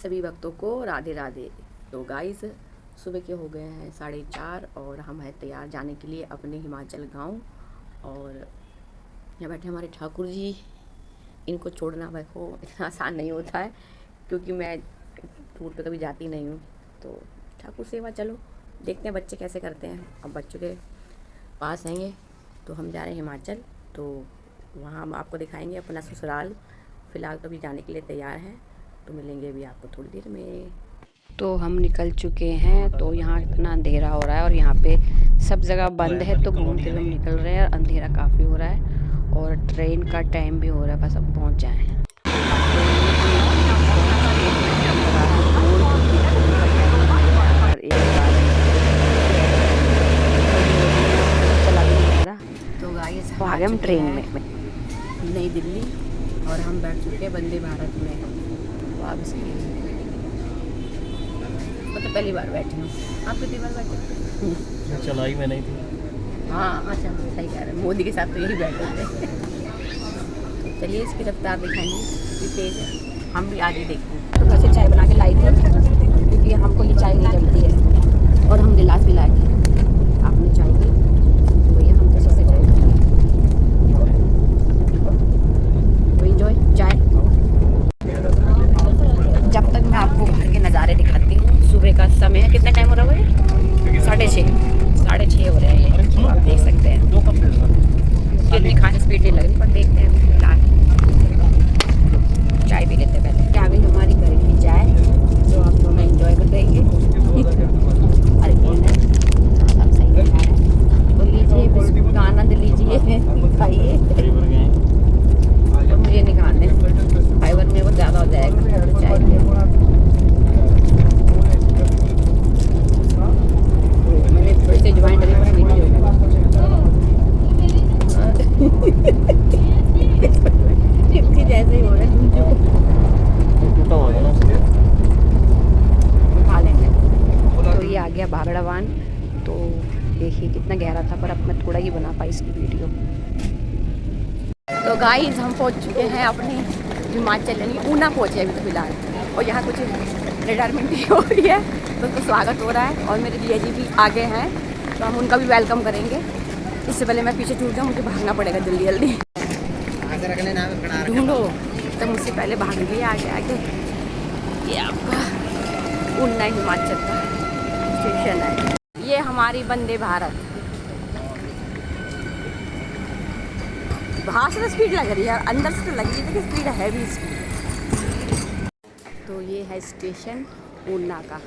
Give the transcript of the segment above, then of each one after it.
सभी भक्तों को राधे राधे। तो गाइस सुबह के हो गए हैं 4:30 और हम हैं तैयार जाने के लिए अपने हिमाचल गांव। और यहाँ बैठे हमारे ठाकुर जी। इनको छोड़ना देखो इतना आसान नहीं होता है, क्योंकि मैं टूर पे कभी जाती नहीं हूँ। तो ठाकुर सेवा चलो देखते हैं बच्चे कैसे करते हैं। अब बच्चों के पास आएंगे तो हम जा रहे हैं हिमाचल, तो वहाँ हम आपको दिखाएंगे अपना ससुराल। फ़िलहाल तो अभी जाने के लिए तैयार हैं, तो मिलेंगे अभी आपको थोड़ी देर में। तो हम निकल चुके हैं। तो यहाँ इतना अंधेरा हो रहा है और यहाँ पे सब जगह बंद है, तो घूम फिर हम निकल रहे हैं। अंधेरा काफ़ी हो रहा है और ट्रेन का टाइम भी हो रहा है, बस अब पहुँच जाएँ। तो गाइस आ गए हम ट्रेन में नई दिल्ली और हम बैठ चुके हैं वंदे भारत में वापस के लिए। मतलब पहली बार बैठी हूँ। आप कितनी बार बैठे? चलाई मैं नहीं थी। हाँ अच्छा सही कह रहे हैं, मोदी के साथ तो यही बैठे थे। तो चलिए इसकी रफ्तार दिखाएंगे कि तेज़ है, हम भी आगे देखते हैं। तो घर से चाय बना के लाई थी, क्योंकि हमको ये चाय नहीं जमती है, और हम गिलास भी लाए थे आपने चाय की। तो ये हम कैसे चाय तो एंजॉय चाय। जब तक मैं आपको बाहर के नज़ारे दिखाती हूँ। सुबह का समय है, कितना टाइम हो रहा है? 6:30 हो रहे हैं ये, आप देख सकते हैं। कितनी खास स्पीड नहीं लग रही, पर देखते हैं फिलहाल। चाय पी लेते हैं पहले। क्या भी हमारी घर की चाय जो आप दोनों एंजॉय कर देंगे। अरे सब सही है, तो लीजिए बिस्कुट का आनंद लीजिए, खाइए। तो मुझे नहीं खाने, फाइबर मेरे को ज़्यादा हो जाएगा चाय में। मैंने थोड़ी सी ज्वाइन डली पर मीठी हो गई। इसकी जैसे ही हो रहा है, खा लेंगे। तो ये आ गया भागड़ावान। तो देखिए कितना गहरा था, पर अब मैं थोड़ा ही बना पाई इसकी वीडियो। तो गाइस हम पहुंच चुके हैं अपने हिमाचल, यानी ऊना पहुंचे अभी तो फिलहाल। और यहाँ कुछ रिटायरमेंट भी हो रही है, तो उनको स्वागत हो रहा है। और मेरे जीजा जी भी आगे हैं, तो हम उनका भी वेलकम करेंगे। इससे पहले मैं पीछे छूट जाऊँ, मुझे भागना पड़ेगा जल्दी जल्दी। ढूंढो तो मुझसे पहले भाग लिए आगे आगे। ये आपका ऊना हिमाचल का स्टेशन है। ये हमारी वंदे भारत। बाहर से तो स्पीड लग रही है, अंदर से तो लग रही है कि स्पीड है भी स्पीड। तो ये है स्टेशन ऊना का,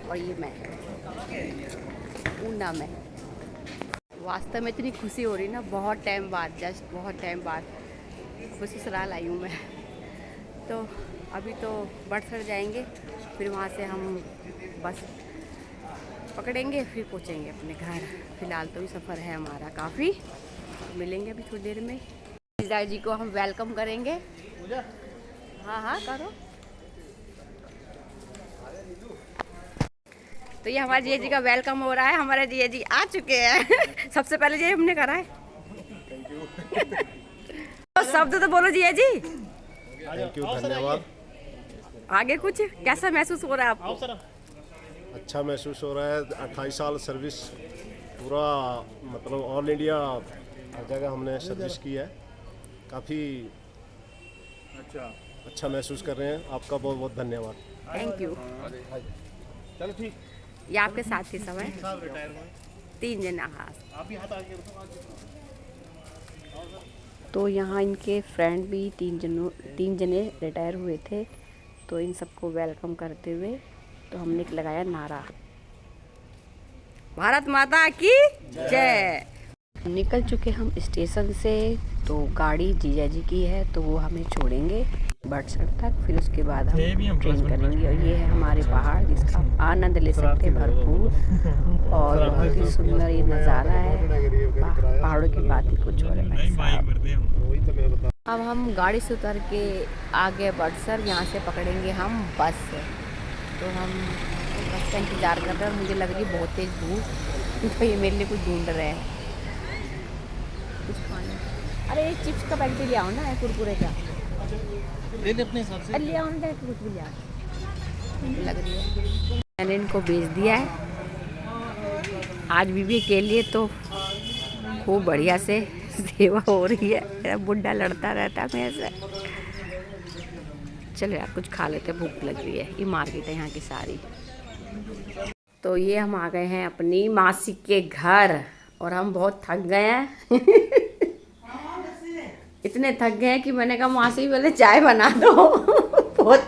और ये मैं ऊना में। वास्तव में इतनी खुशी हो रही ना, बहुत टाइम बाद, जस्ट बहुत टाइम बाद ससुराल आई हूँ मैं। तो अभी तो बड़सर जाएंगे, फिर वहाँ से हम बस पकड़ेंगे, फिर पहुँचेंगे अपने घर। फ़िलहाल तो भी सफ़र है हमारा काफ़ी, मिलेंगे अभी थोड़ी देर में। जीजा जी को हम वेलकम करेंगे। हाँ करो। तो ये हमारे जीजा जी का वेलकम हो रहा है। हमारे जीजा जी आ चुके हैं। सबसे पहले जी हमने करा है। तो शब्द तो बोलो जीजा जी। थैंक यू, धन्यवाद। आगे कुछ कैसा महसूस हो रहा है आपको? अच्छा महसूस हो रहा है। 28 साल सर्विस, पूरा मतलब ऑल इंडिया हर जगह हमने सर्विस की है। काफ़ी अच्छा महसूस कर रहे हैं। आपका बहुत बहुत धन्यवाद। Thank you. चलो ठीक। ये आपके साथ ही सब है, 3 जना। हाँ, तो यहाँ इनके फ्रेंड भी 3 जने रिटायर हुए थे। तो इन सबको वेलकम करते हुए तो हमने लगाया नारा, भारत माता की जय। निकल चुके हम स्टेशन से। तो गाड़ी जीजा जी की है, तो वो हमें छोड़ेंगे बड़सर तक, फिर उसके बाद हम ट्रेन करेंगे। और ये है हमारे पहाड़, जिसका आप आनंद ले सकते हैं भरपूर। और बहुत ही सुंदर ये नज़ारा है, पहाड़ों की बात ही कुछ और है भाई साहब। अब हम गाड़ी से उतर के आगे बड़सर, यहाँ से पकड़ेंगे हम बस। तो हम बस का इंतज़ार कर रहे हैं। मुझे लग रही है बहुत तेज़ धूप, तो ये मेरे लिए कुछ ढूंढ रहे हैं, कुछ खाने। अरे चिप्स का पैकेट ले आओ ना, कुरकुरे का। ले ले अपने हिसाब से। लिया उन्होंने कुछ भी लिया लग रही है। मैंने इनको भेज दिया है आज बीबी के लिए, तो खूब बढ़िया से सेवा हो रही है। मेरा बुड्ढा लड़ता रहता है मेरे से। चलो यार कुछ खा लेते, भूख लग रही है। ये मार्केट है यहाँ की सारी। तो ये हम आ गए हैं अपनी मासी के घर और हम बहुत थक गए हैं। इतने थक गए हैं कि मैंने कहा मासी पहले चाय बना दो। बहुत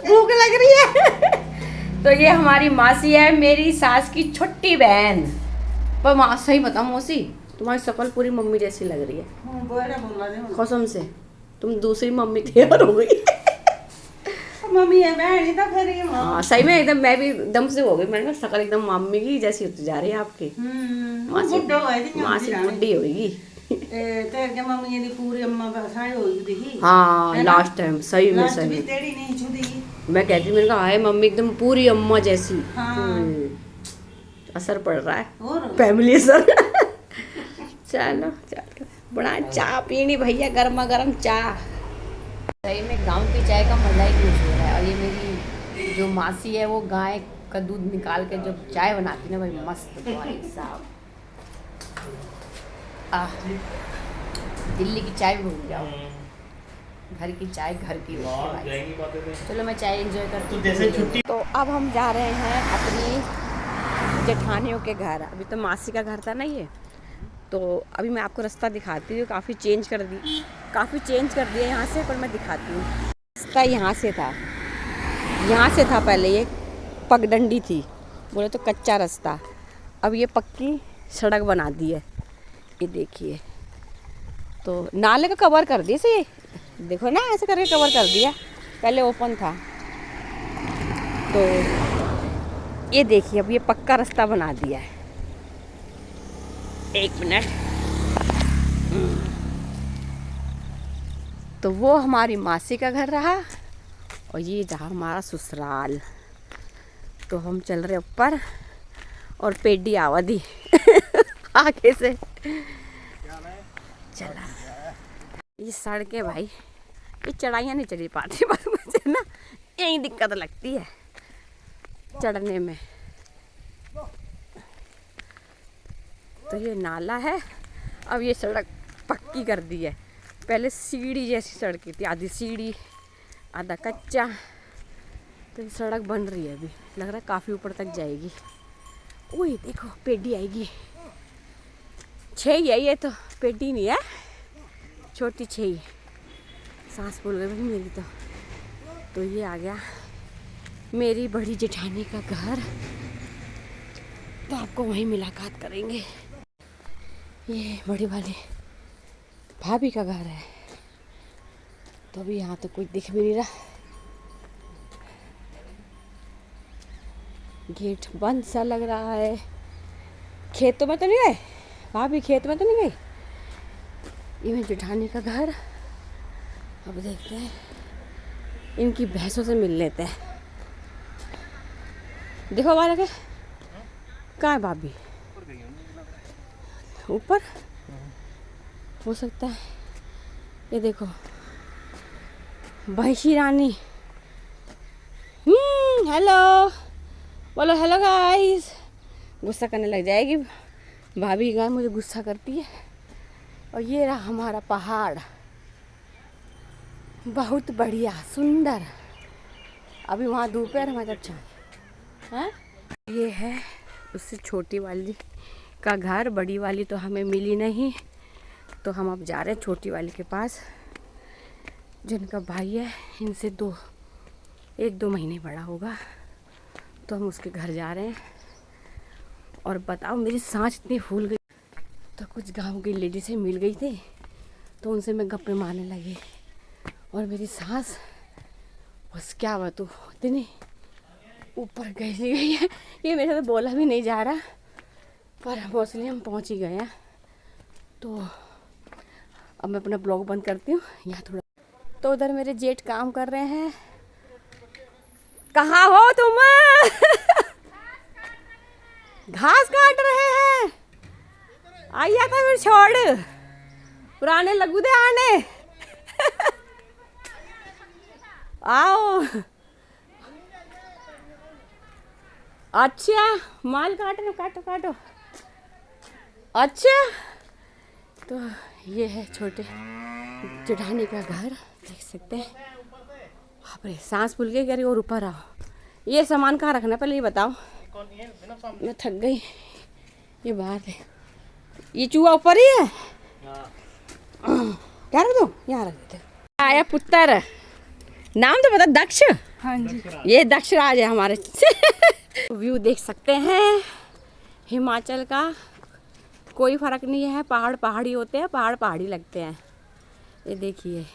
भूख लग रही है। तो ये हमारी मासी है, मेरी सास की छोटी बहन। पर माँ सही बताओ मौसी, तुम्हारी शक्ल पूरी मम्मी जैसी लग रही है कसम से। तुम दूसरी मम्मी तैयार हो गई। मम्मी है बहन तो फिर हाँ सही में एकदम, मैं भी एकदम से हो गई। मैंने कहा शक्ल एकदम मम्मी की जैसी होती जा रही है आपकी। मासी बुढ़ी होगी। तेरे के मम्मी ने पूरी अम्मा साड़ी होई थी। हाँ लास्ट टाइम सही में लास्ट सही भी में। तेरी नहीं छुदी। मैं कहती, मैंने कहा हाय मम्मी एकदम पूरी अम्मा जैसी। हाँ। असर पड़ रहा है, और फैमिली असर। चलो चलो बड़ा चाय पीनी भैया, गर्मा गर्म चाय। सही में गांव की चाय का मजा ही कुछ हो रहा है। और ये मेरी जो मासी है वो गाय का दूध निकाल के जो चाय बनाती है ना भाई, मस्त भाई साहब। दिल्ली की चाय भूल जाओ, घर की चाय घर की होती है भाई। चलो मैं चाय एंजॉय करती हूँ। तो अब हम जा रहे हैं अपनी जेठानियों के घर। अभी तो मासी का घर था ना ये, तो अभी मैं आपको रास्ता दिखाती हूँ। काफ़ी चेंज कर दिया यहाँ से, पर मैं दिखाती हूँ। रास्ता यहाँ से था पहले, ये पगडंडी थी, बोले तो कच्चा रास्ता। अब ये पक्की सड़क बना दी है, ये देखिए। तो नाले का कवर कर दिया से, देखो ना ऐसे करके कवर कर दिया, पहले ओपन था। तो ये देखिए अब ये पक्का रास्ता बना दिया है। एक मिनट। तो वो हमारी मासी का घर रहा और ये रहा हमारा ससुराल। तो हम चल रहे ऊपर और पेडी आवादी आगे से चला। ये सड़कें भाई, ये चढ़ाइयाँ नहीं चढ़ी पाती, बस मुझे ना यही दिक्कत लगती है चढ़ने में। तो ये नाला है, अब ये सड़क पक्की कर दी है। पहले सीढ़ी जैसी सड़कें थी, आधी सीढ़ी आधा कच्चा। तो ये सड़क बन रही है, अभी लग रहा है काफ़ी ऊपर तक जाएगी। ओए देखो पेडी आएगी, छई है ये, तो पेडी नहीं है, छोटी छई। सांस फूल गई मेरी तो ये आ गया मेरी बड़ी जेठानी का घर। तो आपको वहीं मुलाकात करेंगे। ये बड़ी वाली भाभी का घर है। तो अभी यहाँ तो कोई दिख भी नहीं रहा, गेट बंद सा लग रहा है। खेतों में तो नहीं गए भाभी, खेत में तो नहीं गई। ये मेरी जेठानी का घर। अब देखते हैं, इनकी भैंसों से मिल लेते हैं। देखो वाला के कहाँ है भाभी, ऊपर हो सकता है। ये देखो भैंसी रानी। हेलो बोलो, हेलो गाइस। गुस्सा करने लग जाएगी भाभी, गाय मुझे गुस्सा करती है। और ये रहा हमारा पहाड़, बहुत बढ़िया सुंदर। अभी वहाँ धूप है, हमारे अच्छा है। ये है उससे छोटी वाली का घर, बड़ी वाली तो हमें मिली नहीं। तो हम अब जा रहे हैं छोटी वाली के पास, जिनका भाई है इनसे 1-2 महीने बड़ा होगा। तो हम उसके घर जा रहे हैं। और बताओ मेरी सांस इतनी फूल गई। तो कुछ गांव की लेडी से मिल गई थी, तो उनसे मैं गप्पे मारने लगी। और मेरी सांस बस क्या बताऊँ, इतनी ऊपर गई है, ये मेरे से बोला भी नहीं जा रहा। पर मोस्टली हम पहुंच ही गए हैं। तो अब मैं अपना ब्लॉग बंद करती हूँ यहाँ थोड़ा। तो उधर मेरे जेठ काम कर रहे हैं। कहाँ हो तुम? घास काट रहे हैं। आइया था फिर छोड़, पुराने लगू दे आने। आओ। अच्छा माल काट रहे, काटो काटो। अच्छा तो ये है छोटे जेठानी का घर, देख सकते हैं। बाप रे, सांस फूल गई, कह रही और ऊपर आओ। ये सामान कहाँ रखना पहले ये बताओ, मैं थक गई। ये बात है, ये चूहा ऊपर ही है। क्या रख दो, यहाँ रख देते। आया पुत्र, नाम तो पता, दक्ष। हाँ जी, ये दक्ष राज है हमारे। व्यू देख सकते हैं हिमाचल का, कोई फर्क नहीं है। पहाड़ पहाड़ी होते हैं, पहाड़ पहाड़ी लगते हैं। ये देखिए,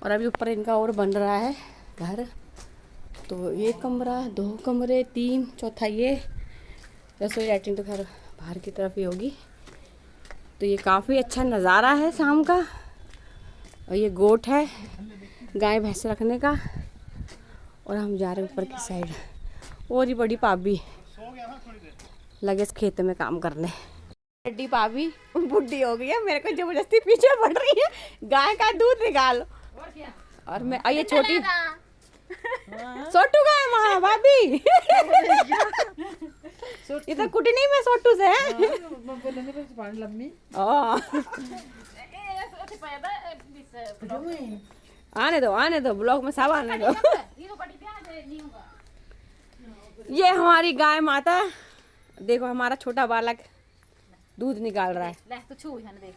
और अभी ऊपर इनका और बन रहा है घर। तो 1 कमरा, 2 कमरे, 3, चौथा ये रसोई लैट्रिन तो खैर बाहर की तरफ ही होगी। तो ये काफ़ी अच्छा नज़ारा है शाम का। और ये गोट है गाय भैंस रखने का। और हम जा रहे हैं ऊपर की साइड। और ये बड़ी भाभी लगे इस खेत में काम करने। बड़ी भाभी बुढ़ी हो गई है, मेरे को जबरदस्ती पीछे पड़ रही है, गाय का दूध निकालो। और मैं ये छोटी सोटू का है वहाँ भाभी। ये तो कुटी नहीं, मैं सोटू से है। आने दो ब्लॉग में सब आने दो। ये हमारी गाय माता, देखो हमारा छोटा बालक दूध निकाल रहा है। ले तो छू है देख,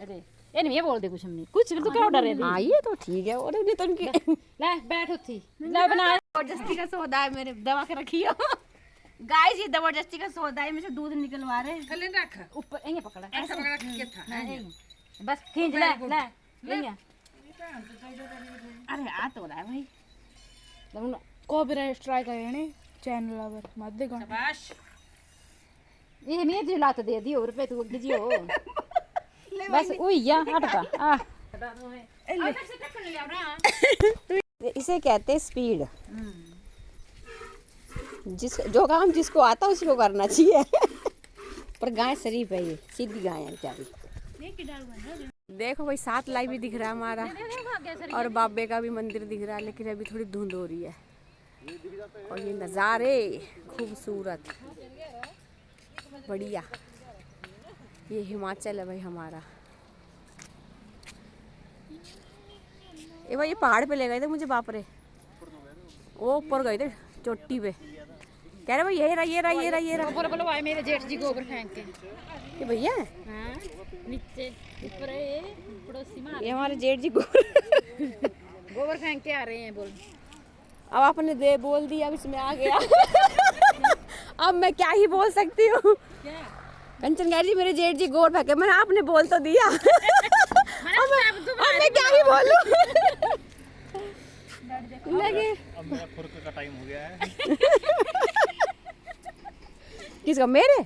ले ये नहीं, ये बोल दे कुछ हमने कुछ तो क्या डर रहे। हाँ ये तो ठीक है। और ये तो उनकी ले बैठ उठी, ले बना। जबरदस्ती का सौदा है, मेरे दवा के रखी हो। गाइस ये जबरदस्ती का सौदा है, मुझे दूध निकलवा रहे हैं। ले रख, ऊपर ये पकड़ा, ऐसा पकड़ा के था। बस खींच ले ले। अरे आ तो रहा है भाई। कॉपीराइट स्ट्राइक आया ने चैनल पर मत देखो। शाबाश, ये मैं जो लात दे दियो रुपए तू गिजियो। बस ओई या हटका आ। इसे कहते हैं स्पीड। जो काम जिसको आता है उसको करना चाहिए। पर गाय शरीफ है, ये सीधी गाय है बेचारी। देखो भाई 7 लाई भी दिख रहा है हमारा, और बाबे का भी मंदिर दिख रहा है, लेकिन अभी थोड़ी धुंध हो रही है। और ये नज़ारे खूबसूरत बढ़िया। ये हिमाचल है भाई हमारा। ये भाई ये पहाड़ पे ले गए थे मुझे, बाप रे, वो ऊपर गए थे चोटी पे। कह रहे भाई ये रहा। बोलो भाई मेरे जेठ जी गोबर फेंक के। ये भैया हां नीचे ऊपर है पड़ोसी मार। ये हमारे जेठ जी गोबर फेंक के आ रहे हैं। बोल, अब आपने दे बोल दिया, अब इसमें आ गया। अब मैं क्या ही बोल सकती हूँ। कंचन कह रही मेरे जेठ जी गोबर फेंके, मैंने आपने बोल तो दिया। अब मैं क्या ही बोलूं। लगे अब मेरा खुरक का टाइम हो गया है। किसका, मेरे?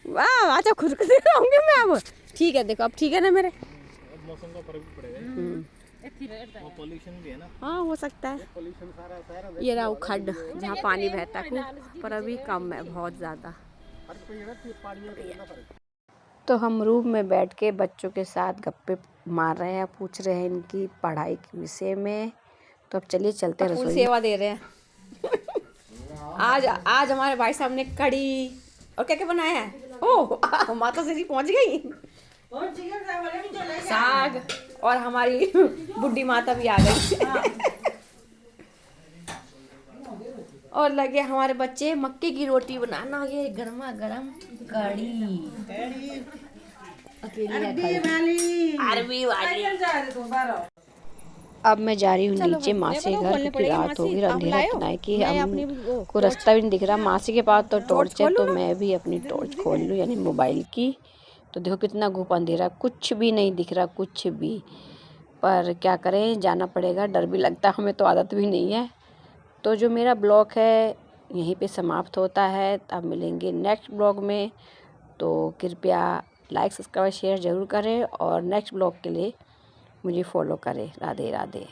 वाह अच्छा खुरकते रहूंगी मैं अब। ठीक है देखो अब ठीक है ना मेरे। मौसम का फर्क भी पड़ेगा, वो पोल्यूशन भी है ना। हाँ हो सकता है। ये रहा खड्ड जहाँ पानी बहता है, पर अभी कम है बहुत ज़्यादा। तो हम रूम में बैठ के बच्चों के साथ गप्पे मार रहे हैं, पूछ रहे हैं इनकी पढ़ाई के विषय में। तो अब चलिए चलते हैं रसोई। सेवा दे रहे हैं। आज हमारे भाई साहब ने कड़ी और क्या क्या बनाया है। ओह माता श्री पहुंच गई। साग, और हमारी बुड्ढी माता भी आ गई। और लगे हमारे बच्चे मक्के की रोटी बनाना, ये गर्मा गर्म कड़ी। अरबी वाली। अब मैं जा रही हूँ नीचे मासी के घर, क्योंकि रात हो गई, अंधेरा इतना है कि हमको रास्ता भी नहीं दिख रहा। मासी के पास तो टॉर्च है, तो मैं भी अपनी टॉर्च खोल लूँ, यानी मोबाइल की। तो देखो कितना घुप अंधेरा, कुछ भी नहीं दिख रहा, कुछ भी। पर क्या करें, जाना पड़ेगा, डर भी लगता है, हमें तो आदत भी नहीं है। तो जो मेरा ब्लॉग है यहीं पे समाप्त होता है। अब मिलेंगे नेक्स्ट ब्लॉग में, तो कृपया लाइक सब्सक्राइब शेयर ज़रूर करें, और नेक्स्ट ब्लॉग के लिए मुझे फॉलो करें। राधे राधे।